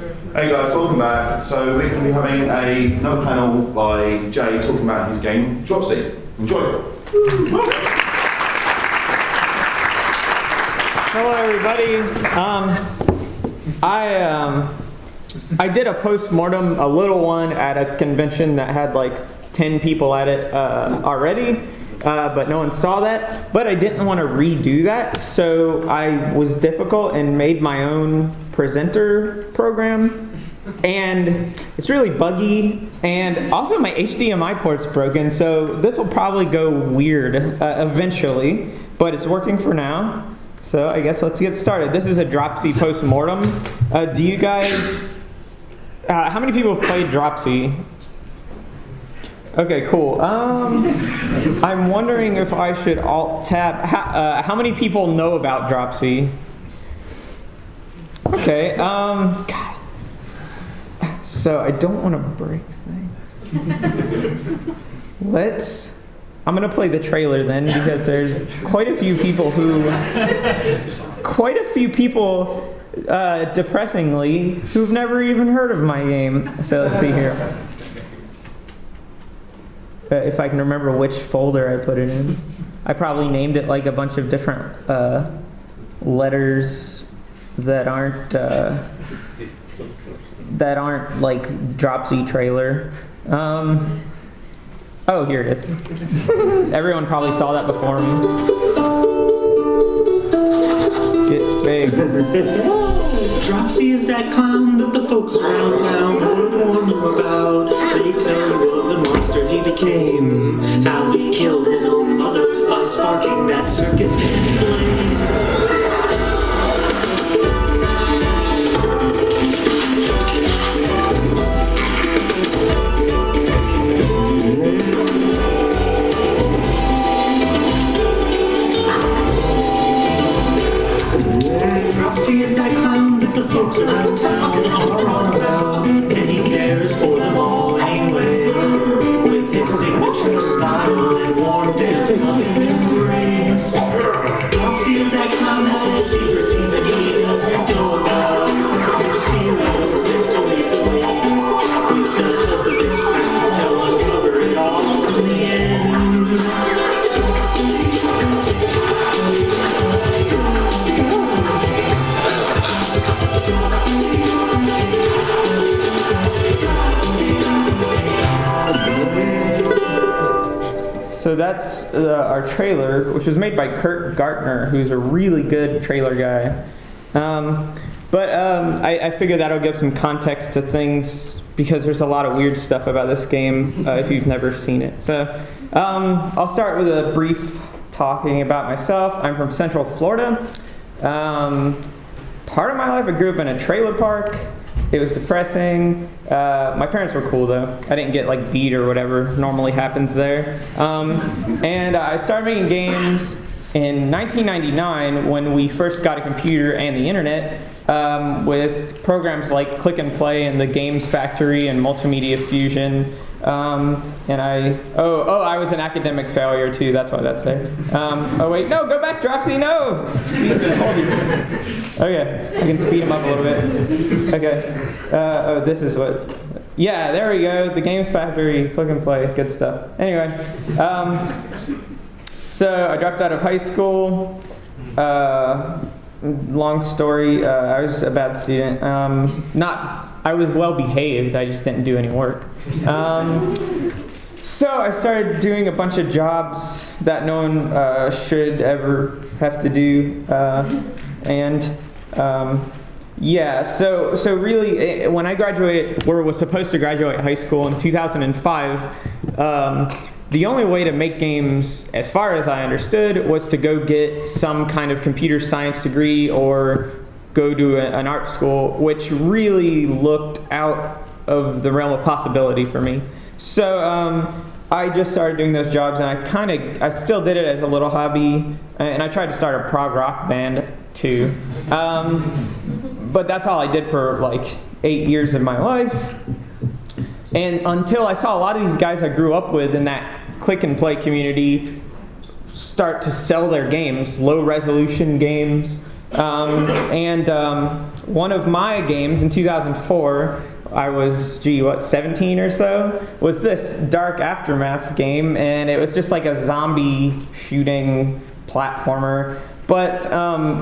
Hey guys, welcome back. So we're going to be having another panel by Jay talking about his game, Dropsy. Enjoy. Hello everybody. I did a post-mortem, a little one, at a convention that had like 10 people at it already. But no one saw that. But I didn't want to redo that, so I was difficult and made my own presenter program. And it's really buggy, and also my HDMI port's broken, so this will probably go weird eventually, but it's working for now. So I guess let's get started. This is a Dropsy post-mortem. Do you guys, how many people have played Dropsy? Okay, cool. I'm wondering if I should alt-tab. How many people know about Dropsy? Okay, God. So I don't want to break things. I'm going to play the trailer then, because there's quite a few people depressingly, who've never even heard of my game. So let's see here. If I can remember which folder I put it in. I probably named it like a bunch of different letters that aren't like Dropsy trailer. Oh, here it is. Everyone probably saw that before me. Get big. Dropsy is that clown that the folks around town would warn you about. They tell you of the monster he became, how he killed his own mother by sparking that circus tent blaze. Dropsy is that clown that the folks around town are on about, and he cares for them all anyway, with his signature smile and warm, damp, loving embrace. Dropsy is that clown that has secrets even he doesn't know about, mysterious mysteries away. With the help of his friends, they'll uncover it all in the end. So that's our trailer, which was made by Kurt Gartner, who's a really good trailer guy. I figure that'll give some context to things, because there's a lot of weird stuff about this game if you've never seen it. So I'll start with a brief talking about myself. I'm from Central Florida. Part of my life I grew up in a trailer park. It was depressing. My parents were cool though. I didn't get like beat or whatever normally happens there. And I started making games in 1999 when we first got a computer and the internet, with programs like Click and Play and the Games Factory and Multimedia Fusion. I was an academic failure too, that's why that's there. Oh wait, no, go back, Dropsy, no! See, I told you. Okay, I can speed him up a little bit. Okay, this is what, yeah, there we go, the Games Factory, Click and Play, good stuff. Anyway, so I dropped out of high school. Long story, I was a bad student. I was well behaved, I just didn't do any work. So I started doing a bunch of jobs that no one should ever have to do. So really, when I graduated, or was supposed to graduate high school in 2005, the only way to make games, as far as I understood, was to go get some kind of computer science degree or go to an art school, which really looked out of the realm of possibility for me. So I just started doing those jobs, and I still did it as a little hobby, and I tried to start a prog rock band too. But that's all I did for like 8 years of my life. And until I saw a lot of these guys I grew up with in that Click and Play community start to sell their games, low resolution games, One of my games in 2004, I was, 17 or so, was this Dark Aftermath game, and it was just like a zombie shooting platformer. But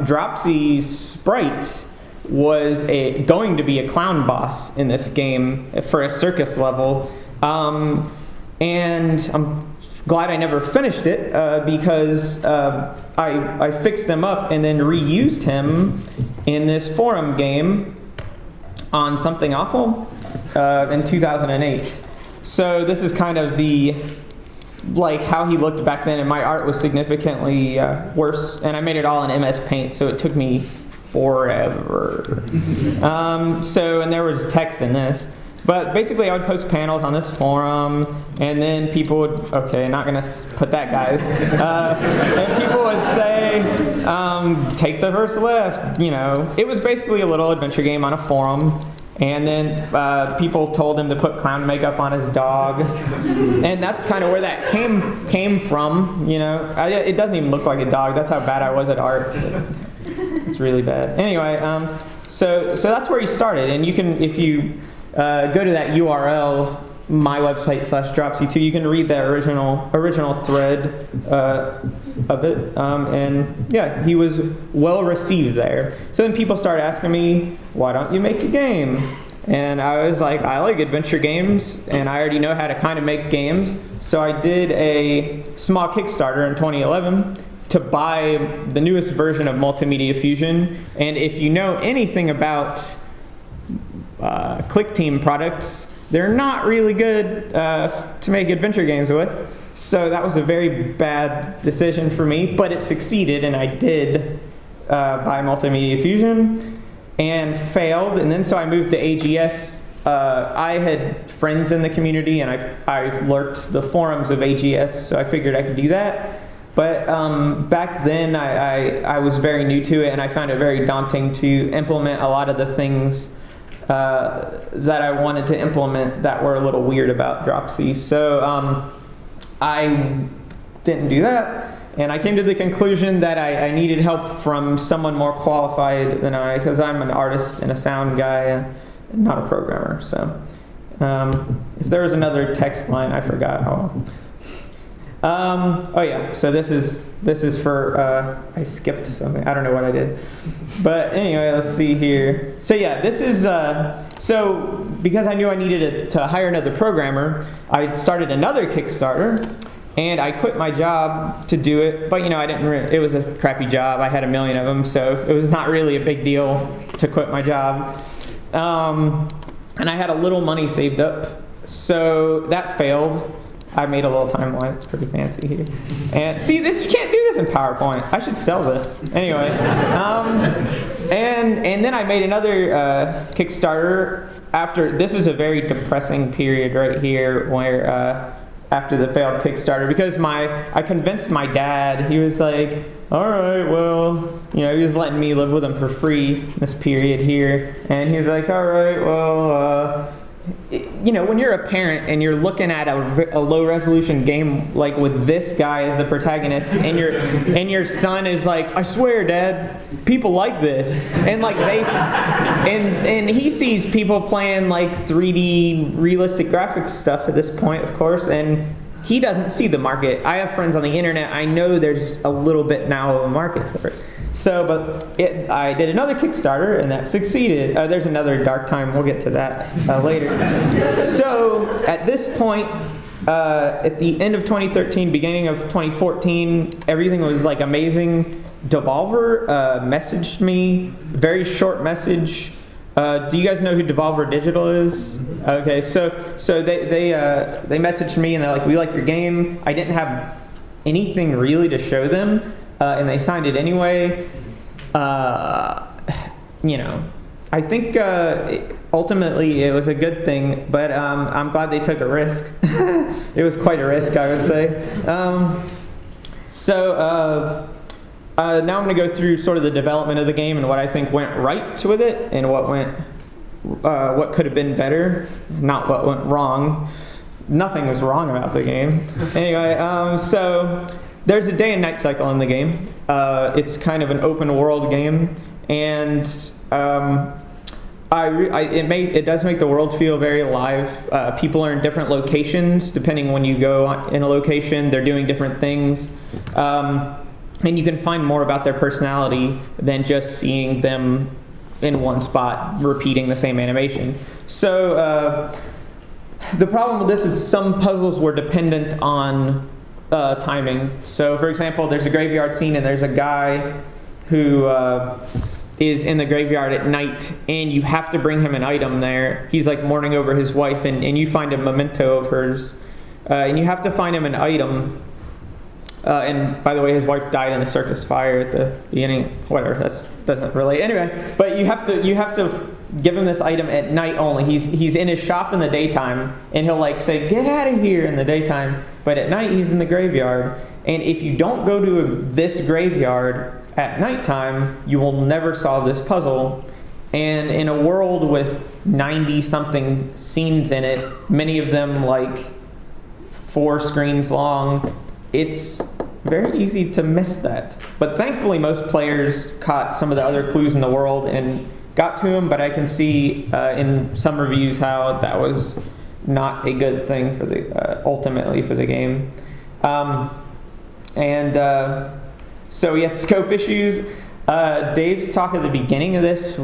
Dropsy's sprite was going to be a clown boss in this game for a circus level. And I'm glad I never finished it because I fixed him up and then reused him in this forum game on Something Awful in 2008. So this is kind of how he looked back then, and my art was significantly worse, and I made it all in MS Paint, so it took me forever. And there was text in this. But basically, I would post panels on this forum, and then people would, not going to put that, guys. And people would say, take the first left, It was basically a little adventure game on a forum. And then people told him to put clown makeup on his dog. And that's kind of where that came from, It doesn't even look like a dog. That's how bad I was at art. It's really bad. Anyway, so that's where he started. And you can, if you go to that URL, my website /Dropsy2, you can read the original thread of it. And yeah, he was well received there. So then people started asking me, why don't you make a game? And I was like, I like adventure games, and I already know how to kind of make games. So I did a small Kickstarter in 2011 to buy the newest version of Multimedia Fusion. And if you know anything about Click Team products, they're not really good to make adventure games with. So that was a very bad decision for me, but it succeeded, and I did buy Multimedia Fusion and failed. And then so I moved to AGS. I had friends in the community, and I lurked the forums of AGS, so I figured I could do that. But back then, I was very new to it, and I found it very daunting to implement a lot of the things that I wanted to implement that were a little weird about Dropsy. So I didn't do that, and I came to the conclusion that I needed help from someone more qualified than I, because I'm an artist and a sound guy, and not a programmer. So if there was another text line, I forgot. So this is for, I skipped something. I don't know what I did. But anyway, let's see here. So yeah, this is, so because I knew I needed to hire another programmer, I started another Kickstarter, and I quit my job to do it. But I didn't it was a crappy job. I had a million of them, so it was not really a big deal to quit my job. And I had a little money saved up, so that failed. I made a little timeline. It's pretty fancy here. And see, this, you can't do this in PowerPoint. I should sell this. Anyway, and then I made another Kickstarter after. This is a very depressing period right here, where after the failed Kickstarter, because I convinced my dad. He was like, all right, well, he was letting me live with him for free this period here, and he was like, all right, well. When you're a parent and you're looking at a low-resolution game like with this guy as the protagonist, and your son is like, I swear, Dad, people like this, and like and he sees people playing like 3D realistic graphics stuff at this point, of course, and he doesn't see the market. I have friends on the internet. I know there's a little bit now of a market for it. So, I did another Kickstarter, and that succeeded. There's another dark time. We'll get to that later. So, at this point, at the end of 2013, beginning of 2014, everything was like amazing. Devolver messaged me, very short message. Do you guys know who Devolver Digital is? Okay, so they messaged me, and they're like, we like your game. I didn't have anything really to show them. And they signed it anyway. I think ultimately it was a good thing, but I'm glad they took a risk. It was quite a risk, I would say. Now I'm going to go through sort of the development of the game and what I think went right with it, and what could have been better, not what went wrong. Nothing was wrong about the game. Anyway, there's a day and night cycle in the game. It's kind of an open world game, and it does make the world feel very alive. People are in different locations depending when you go in a location. They're doing different things, and you can find more about their personality than just seeing them in one spot repeating the same animation. So the problem with this is some puzzles were dependent on timing. So for example, there's a graveyard scene and there's a guy who is in the graveyard at night, and you have to bring him an item there. He's like mourning over his wife, and you find a memento of hers, and you have to find him an item. And by the way, his wife died in the circus fire at the beginning. Whatever, that doesn't relate. Anyway, but you have to give him this item at night only. He's in his shop in the daytime, and he'll like say, "Get out of here" in the daytime. But at night, he's in the graveyard. And if you don't go to this graveyard at nighttime, you will never solve this puzzle. And in a world with 90-something scenes in it, many of them like 4 screens long, it's very easy to miss that. But thankfully, most players caught some of the other clues in the world and got to them, but I can see in some reviews how that was not a good thing for the ultimately for the game. So we had scope issues. Dave's talk at the beginning of this,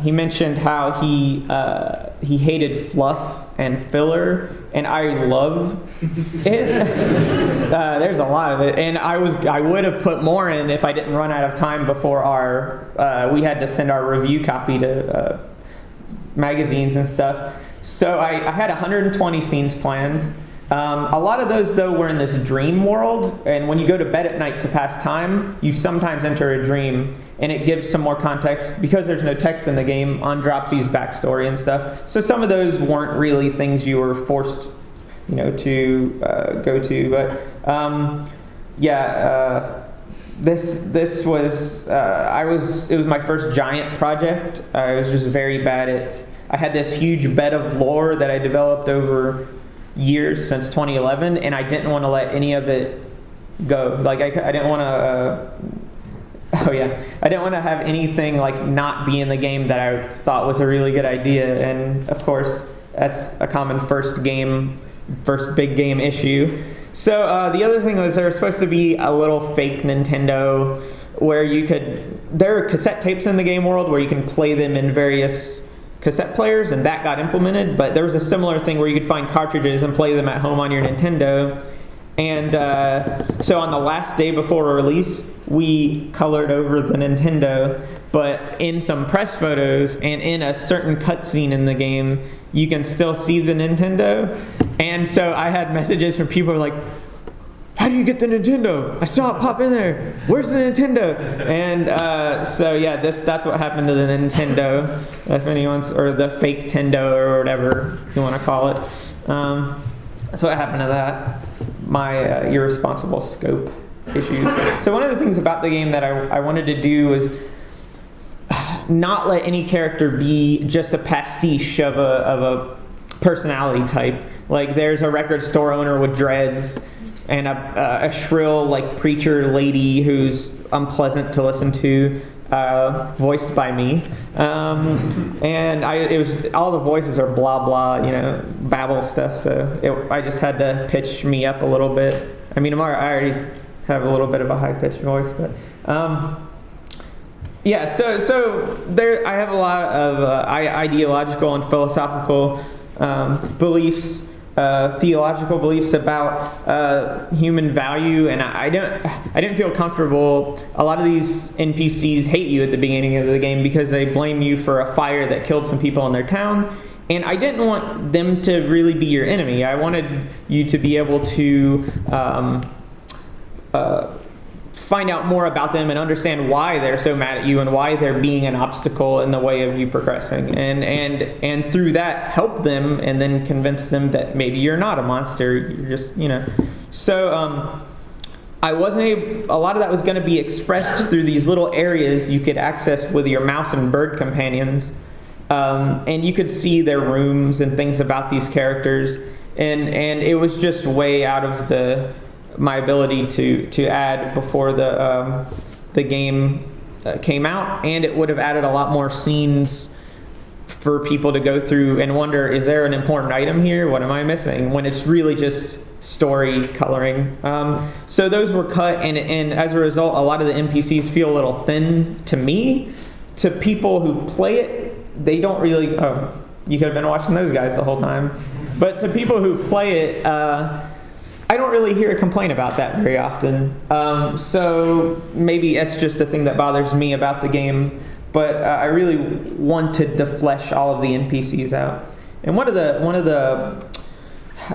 he mentioned how he hated fluff and filler, and I love it. There's a lot of it, and I would have put more in if I didn't run out of time before we had to send our review copy to magazines and stuff. So I had 120 scenes planned. A lot of those, though, were in this dream world, and when you go to bed at night to pass time, you sometimes enter a dream, and it gives some more context, because there's no text in the game, on Dropsy's backstory and stuff. So some of those weren't really things you were forced, to go to. But this was it was my first giant project. I was just very bad at. I had this huge bed of lore that I developed over years since 2011, and I didn't want to let any of it go. Like I didn't want to. I didn't want to have anything like not be in the game that I thought was a really good idea, and of course that's a common first big game issue. So the other thing was there was supposed to be a little fake Nintendo where there are cassette tapes in the game world where you can play them in various cassette players, and that got implemented, but there was a similar thing where you could find cartridges and play them at home on your Nintendo. And so on the last day before release, we colored over the Nintendo, but in some press photos and in a certain cutscene in the game, you can still see the Nintendo. And so I had messages from people who were like, "How do you get the Nintendo? I saw it pop in there. Where's the Nintendo?" And that's what happened to the Nintendo, if anyone's, or the fake Tendo or whatever you want to call it. That's what happened to that. My irresponsible scope issues. So one of the things about the game that I wanted to do was not let any character be just a pastiche of a personality type. Like there's a record store owner with dreads, and a shrill like preacher lady who's unpleasant to listen to, voiced by me. And it was all the voices are blah blah, babble stuff. So I just had to pitch me up a little bit. I mean, I already have a little bit of a high pitched voice, but So there, I have a lot of ideological and philosophical beliefs. Theological beliefs about human value, and I didn't feel comfortable. A lot of these NPCs hate you at the beginning of the game because they blame you for a fire that killed some people in their town, and I didn't want them to really be your enemy. I wanted you to be able to find out more about them and understand why they're so mad at you and why they're being an obstacle in the way of you progressing, and through that help them and then convince them that maybe you're not a monster, you're just So I wasn't a lot of that was going to be expressed through these little areas you could access with your mouse and bird companions, and you could see their rooms and things about these characters, and it was just way out of my ability to add before the game came out, and it would have added a lot more scenes for people to go through and wonder, is there an important item here? What am I missing? When it's really just story coloring. So those were cut, and as a result, a lot of the NPCs feel a little thin to me. To people who play it, they don't really, oh, you could have been watching those guys the whole time. But to people who play it, I don't really hear a complaint about that very often. So maybe that's just the thing that bothers me about the game. But I really wanted to flesh all of the NPCs out. And one of the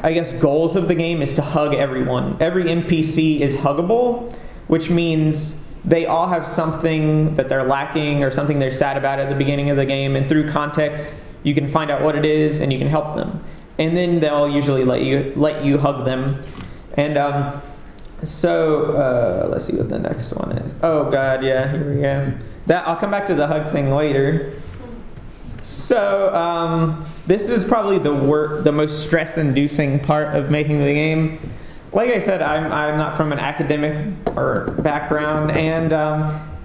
I guess goals of the game is to hug everyone. Every NPC is huggable, which means they all have something that they're lacking or something they're sad about at the beginning of the game, and through context you can find out what it is and you can help them. And then they'll usually let you hug them. And so let's see what the next one is. Oh god, yeah, here we go. I'll come back to the hug thing later. So this is probably the most stress-inducing part of making the game. Like I said, I'm not from an academic or background, and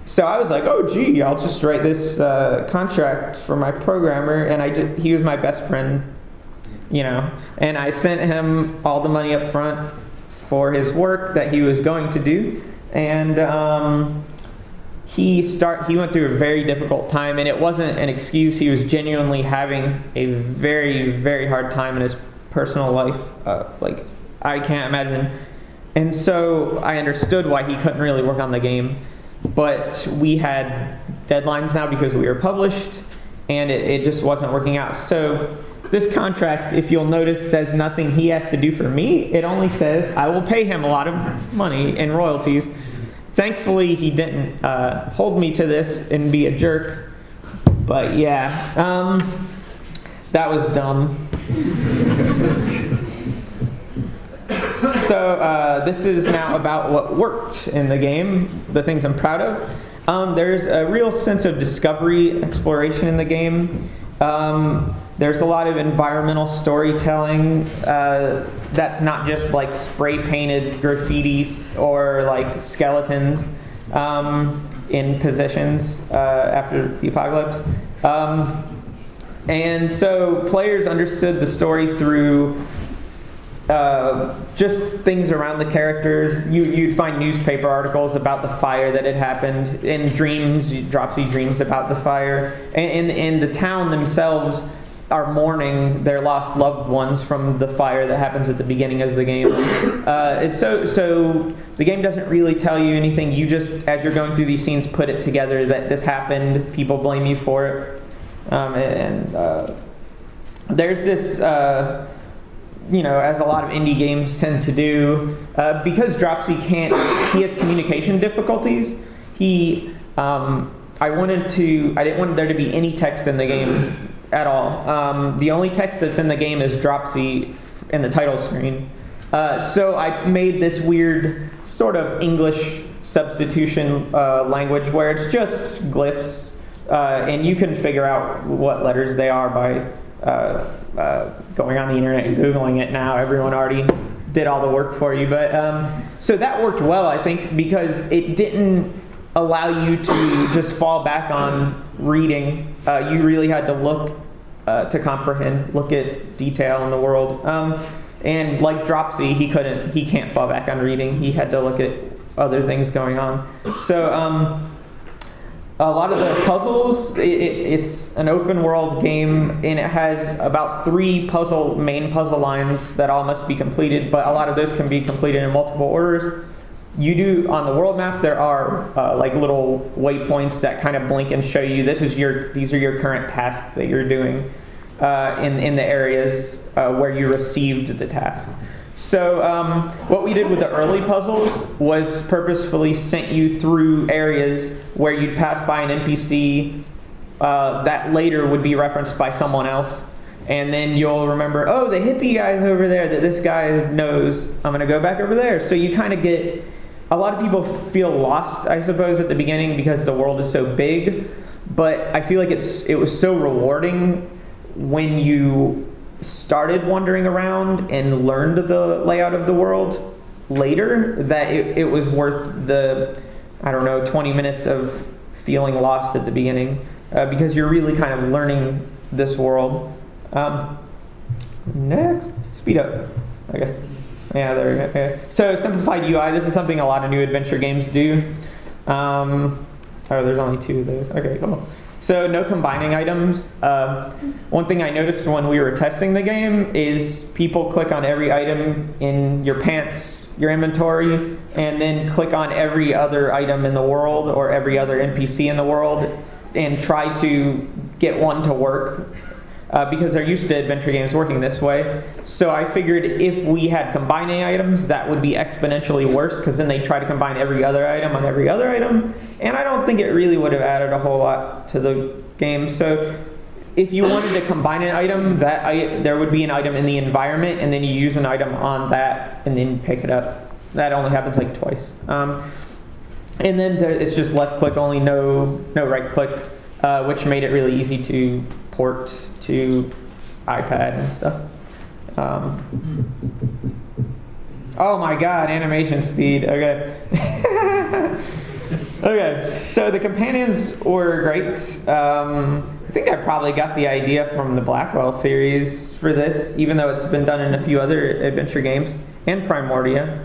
so I was like, oh gee, I'll just write this contract for my programmer, and he was my best friend, and I sent him all the money up front for his work that he was going to do, and he went through a very difficult time, and it wasn't an excuse. He was genuinely having a very, very hard time in his personal life, like I can't imagine. And so I understood why he couldn't really work on the game, but we had deadlines now because we were published, and it just wasn't working out. So this contract, if you'll notice, says nothing he has to do for me. It only says I will pay him a lot of money in royalties. Thankfully, he didn't hold me to this and be a jerk. But yeah, that was dumb. So this is now about what worked in the game, the things I'm proud of. There's a real sense of discovery, exploration in the game. There's a lot of environmental storytelling that's not just like spray painted graffitis or like skeletons in positions after the apocalypse. And so players understood the story through just things around the characters. You'd find newspaper articles about the fire that had happened, in dreams, Dropsy dreams about the fire, and the town themselves are mourning their lost loved ones from the fire that happens at the beginning of the game. So the game doesn't really tell you anything. You just, as you're going through these scenes, put it together that this happened. People blame you for it, and there's this. As a lot of indie games tend to do, because Dropsy he has communication difficulties. I didn't want there to be any text in the game at all. The only text that's in the game is Dropsy in the title screen. So I made this weird sort of English substitution language where it's just glyphs, and you can figure out what letters they are by going on the internet and Googling it now. Everyone already did all the work for you. But so that worked well, I think, because it didn't allow you to just fall back on reading. You really had to look to comprehend, look at detail in the world. And like Dropsy, he can't fall back on reading. He had to look at other things going on. So a lot of the puzzles, it's an open world game, and it has about 3 main puzzle lines that all must be completed, but a lot of those can be completed in multiple orders. You do, on the world map, there are like little waypoints that kind of blink and show you these are your current tasks that you're doing in the areas where you received the task. So what we did with the early puzzles was purposefully sent you through areas where you'd pass by an NPC that later would be referenced by someone else. And then you'll remember, oh, the hippie guy's over there that this guy knows. I'm going to go back over there. So you kind of get, a lot of people feel lost, I suppose, at the beginning because the world is so big. But I feel like it was so rewarding when you started wandering around and learned the layout of the world, later that it was worth the, I don't know, 20 minutes of feeling lost at the beginning, because you're really kind of learning this world. Next, speed up. Okay. Yeah, there we go. Okay. So simplified UI, this is something a lot of new adventure games do. Oh, there's only 2 of those. Okay, cool. So no combining items. One thing I noticed when we were testing the game is people click on every item in your pants, your inventory, and then click on every other item in the world or every other NPC in the world and try to get one to work. Because they're used to adventure games working this way. So I figured if we had combining items, that would be exponentially worse, because then they try to combine every other item on every other item, and I don't think it really would have added a whole lot to the game. So if you wanted to combine an item, there would be an item in the environment, and then you use an item on that, and then pick it up. That only happens like twice. And then it's just left click only, no right click, which made it really easy to port to iPad and stuff. Oh my god, animation speed. Okay. Okay, so the companions were great. I think I probably got the idea from the Blackwell series for this, even though it's been done in a few other adventure games, and Primordia,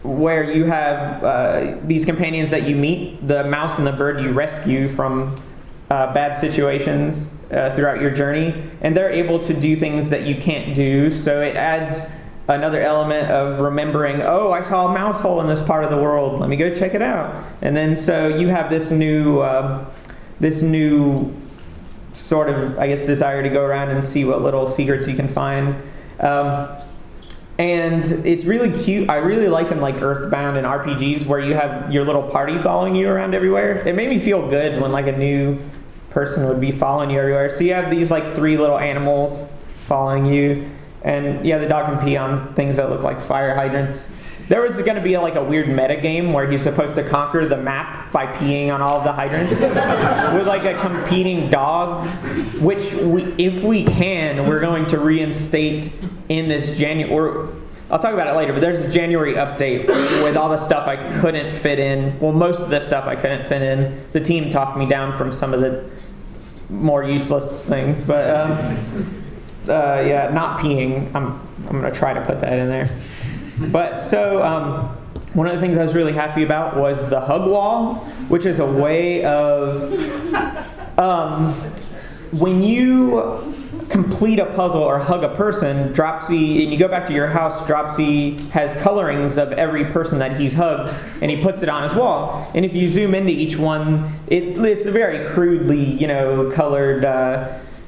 where you have these companions that you meet, the mouse and the bird you rescue from bad situations throughout your journey, and they're able to do things that you can't do, so it adds another element of remembering, oh, I saw a mouse hole in this part of the world, let me go check it out. And then so you have this new sort of, I guess, desire to go around and see what little secrets you can find. And it's really cute. I really like in like Earthbound and RPGs where you have your little party following you around everywhere. It made me feel good when like a new person would be following you everywhere. So you have these like 3 little animals following you, and yeah, the dog can pee on things that look like fire hydrants. There was going to be like a weird meta game where he's supposed to conquer the map by peeing on all of the hydrants with like a competing dog, which if we can, we're going to reinstate in this January. I'll talk about it later, but there's a January update with all the stuff I couldn't fit in. Well, most of the stuff I couldn't fit in. The team talked me down from some of the more useless things, but yeah, not peeing. I'm going to try to put that in there. But so one of the things I was really happy about was the hug wall, which is a way of when you complete a puzzle or hug a person, Dropsy, and you go back to your house, Dropsy has colorings of every person that he's hugged, and he puts it on his wall. And if you zoom into each one, it's a very crudely, colored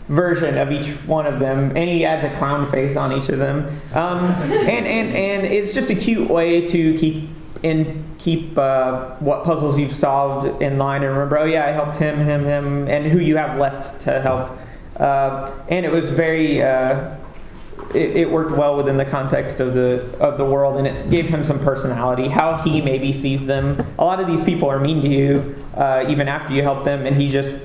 version of each one of them, and he adds a clown face on each of them. And it's just a cute way to keep what puzzles you've solved in line, and remember, oh yeah, I helped him, and who you have left to help. And it was very, it worked well within the context of the world, and it gave him some personality, how he maybe sees them. A lot of these people are mean to you, even after you help them, and he just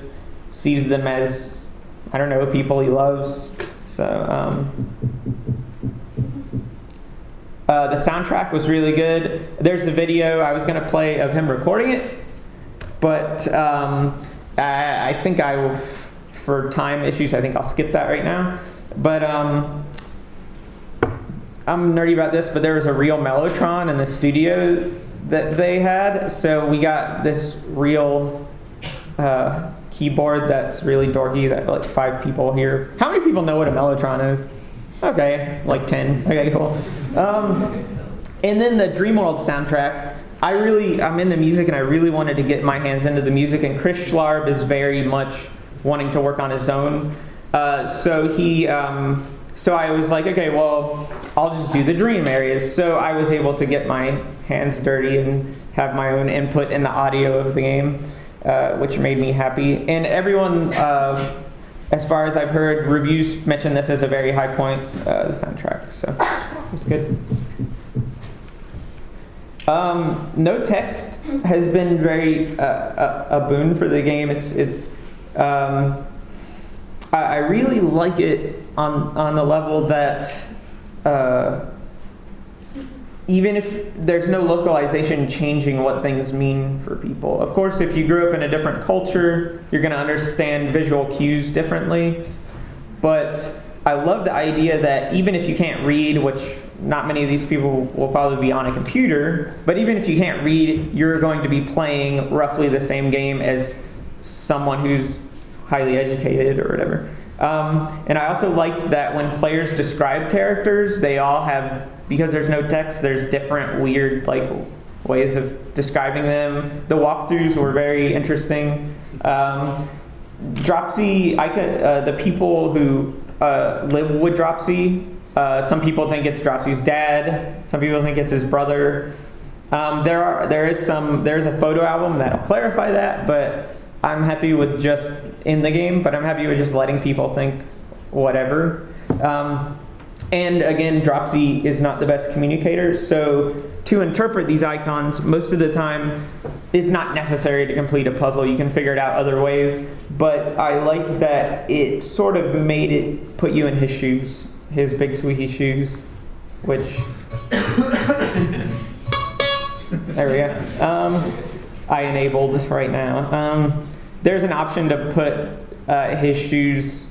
sees them as, I don't know, people he loves. So, the soundtrack was really good. There's a video I was going to play of him recording it, but I think I will, for time issues, I think I'll skip that right now. But I'm nerdy about this, but there was a real Mellotron in the studio that they had. So we got this real keyboard that's really dorky that like 5 people here. How many people know what a Mellotron is? Okay, like 10. Okay, cool. And then the Dreamworld soundtrack. I'm into music, and I really wanted to get my hands into the music, and Chris Schlarb is very much wanting to work on his own. So I was like, okay, well, I'll just do the dream areas. So I was able to get my hands dirty and have my own input in the audio of the game, which made me happy. And everyone, as far as I've heard, reviews mention this as a very high point, the soundtrack. So it was good. No text has been very a boon for the game. I really like it on the level that even if there's no localization changing what things mean for people. Of course, if you grew up in a different culture, you're going to understand visual cues differently. But I love the idea that even if you can't read, which not many of these people will probably be on a computer, but even if you can't read, you're going to be playing roughly the same game as someone who's highly educated or whatever. And I also liked that when players describe characters, they all have, because there's no text, there's different weird ways of describing them. The walkthroughs were very interesting. Dropsy, the people who live with Dropsy, some people think it's Dropsy's dad, some people think it's his brother. There's a photo album that'll clarify that, but I'm happy with just in the game, but I'm happy with just letting people think whatever. And again, Dropsy is not the best communicator, so to interpret these icons most of the time is not necessary to complete a puzzle. You can figure it out other ways, but I liked that it sort of made it put you in his shoes, his big squeaky shoes, which there we go. I enabled right now. There's an option to put his shoes,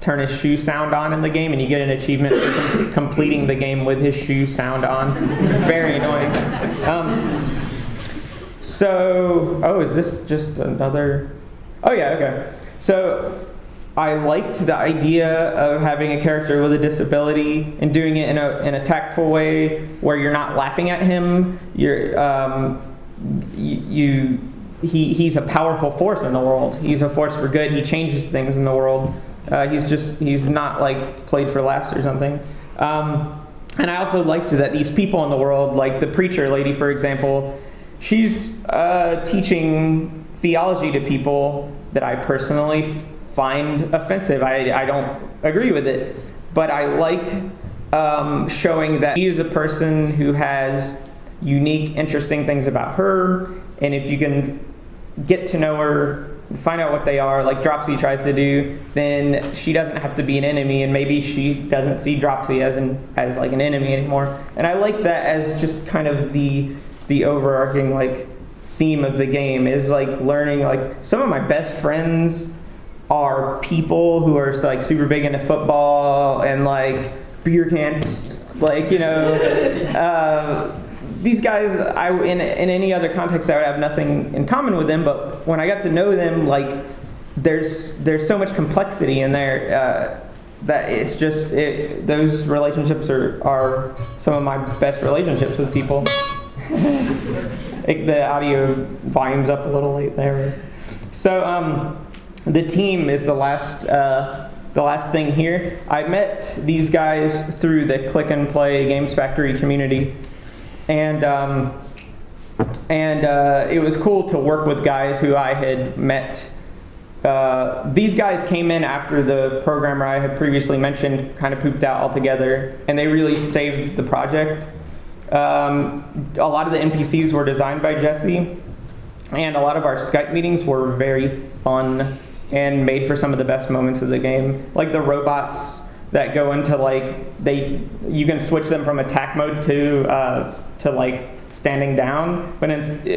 turn his shoe sound on in the game, and you get an achievement for completing the game with his shoe sound on. It's very annoying. Is this just another? Oh yeah, okay. So I liked the idea of having a character with a disability and doing it in a tactful way where you're not laughing at him. He's a powerful force in the world. He's a force for good. He changes things in the world. He's not played for laughs or something. And I also liked that these people in the world, like the preacher lady, for example, she's teaching theology to people that I personally find offensive. I don't agree with it, but I like showing that she is a person who has unique, interesting things about her, and if you can get to know her, find out what they are, like Dropsy tries to do, then she doesn't have to be an enemy, and maybe she doesn't see Dropsy as an enemy anymore. And I like that as just kind of the overarching theme of the game is learning. Some of my best friends are people who are super big into football and beer can, these guys, in any other context, I would have nothing in common with them. But when I got to know them, there's so much complexity in there that it's just those relationships are some of my best relationships with people. The audio volume's up a little late there. So the team is the last thing here. I met these guys through the Click and Play Games Factory community. And it was cool to work with guys who I had met. These guys came in after the programmer I had previously mentioned kind of pooped out altogether, and they really saved the project. A lot of the NPCs were designed by Jesse, and a lot of our Skype meetings were very fun and made for some of the best moments of the game. Like the robots that go into you can switch them from attack mode to standing down, but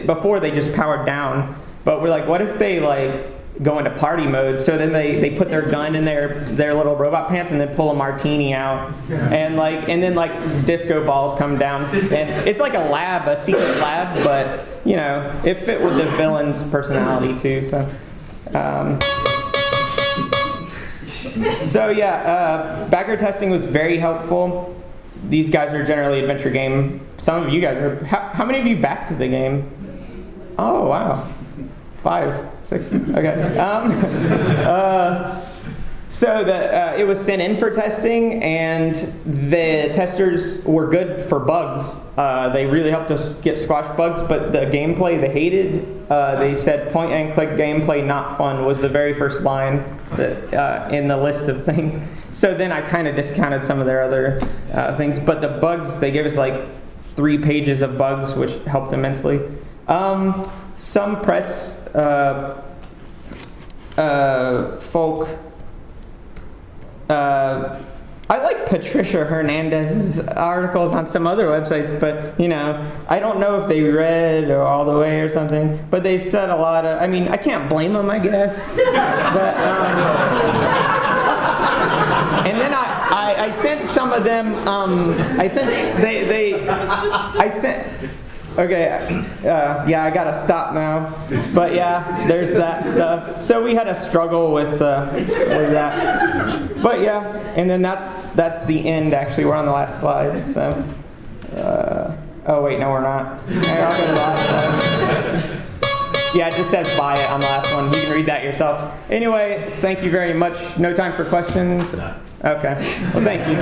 before they just powered down. But we're what if they go into party mode? So then they put their gun in their little robot pants and then pull a martini out, and then disco balls come down, and it's like a secret lab, but it fit with the villain's personality too. So backer testing was very helpful. These guys are generally adventure game. Some of you guys are. How many of you backed the game? Oh wow, 5, 6. Okay. So it was sent in for testing, and the testers were good for bugs. They really helped us squash bugs, but the gameplay they hated. They said point and click gameplay not fun was the very first line in the list of things. So then I kind of discounted some of their other things, but the bugs, they gave us 3 pages of bugs, which helped immensely. Some press folk I like Patricia Hernandez's articles on some other websites, but I don't know if they read or all the way or something. But they said a lot of. I mean, I can't blame them, I guess. But and then I sent some of them. I sent. Okay, yeah, I gotta stop now. But yeah, there's that stuff. So we had a struggle with that. But yeah, and then that's the end. Actually, we're on the last slide. So, oh wait, no, we're not. I'll go to the last slide. Yeah, it just says buy it on the last one. You can read that yourself. Anyway, thank you very much. No time for questions. Okay. Well, thank you.